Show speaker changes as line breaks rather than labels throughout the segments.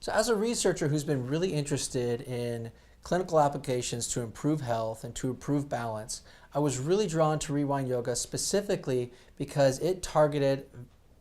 So as a researcher who's been really interested in clinical applications to improve health and to improve balance, I was really drawn to Rewind Yoga specifically because it targeted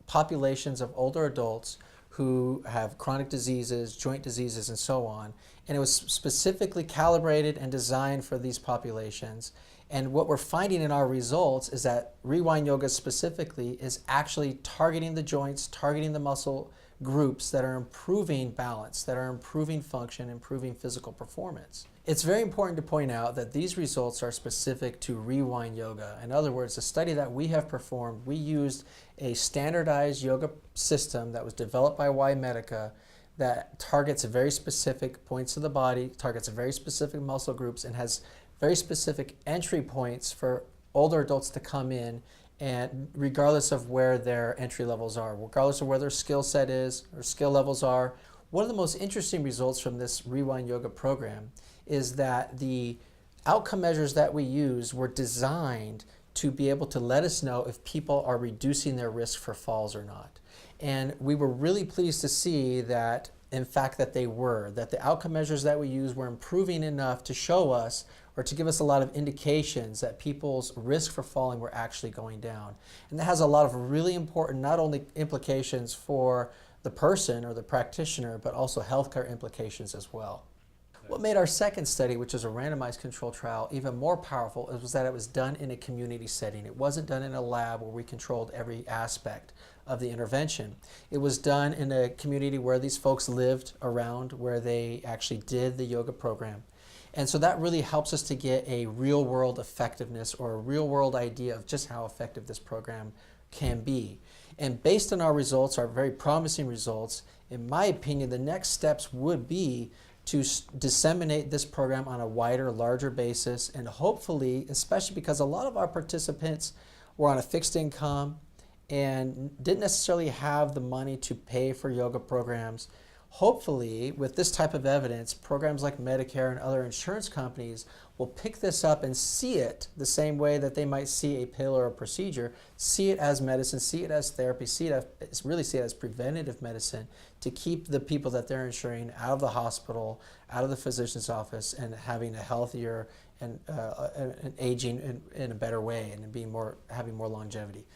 populations of older adults who have chronic diseases, joint diseases, and so on. And it was specifically calibrated and designed for these populations. And what we're finding in our results is that Rewind Yoga specifically is actually targeting the joints, targeting the muscle groups that are improving balance, that are improving function, improving physical performance. It's very important to point out that these results are specific to Rewind Yoga. In other words, the study that we have performed, we used a standardized yoga system that was developed by Y-Medica that targets very specific points of the body, targets very specific muscle groups, and has very specific entry points for older adults to come in, and regardless of where their entry levels are, regardless of where their skill set is or skill levels are. One of the most interesting results from this Rewind Yoga program is that the outcome measures that we use were designed to be able to let us know if people are reducing their risk for falls or not. And we were really pleased to see that, in fact, that they were, that the outcome measures that we use were improving enough to show us or to give us a lot of indications that people's risk for falling were actually going down. And that has a lot of really important, not only implications for the person or the practitioner, but also healthcare implications as well. What made our second study, which is a randomized controlled trial, even more powerful was that it was done in a community setting. It wasn't done in a lab where we controlled every aspect of the intervention. It was done in a community where these folks lived around, where they actually did the yoga program. And so that really helps us to get a real-world effectiveness or a real-world idea of just how effective this program can be. And based on our results, our very promising results, in my opinion, the next steps would be to disseminate this program on a wider, larger basis, and hopefully, especially because a lot of our participants were on a fixed income and didn't necessarily have the money to pay for yoga programs. Hopefully, with this type of evidence, programs like Medicare and other insurance companies will pick this up and see it the same way that they might see a pill or a procedure, see it as medicine, see it as therapy, really see it as preventative medicine to keep the people that they're insuring out of the hospital, out of the physician's office, and having a healthier and aging in a better way and having more longevity.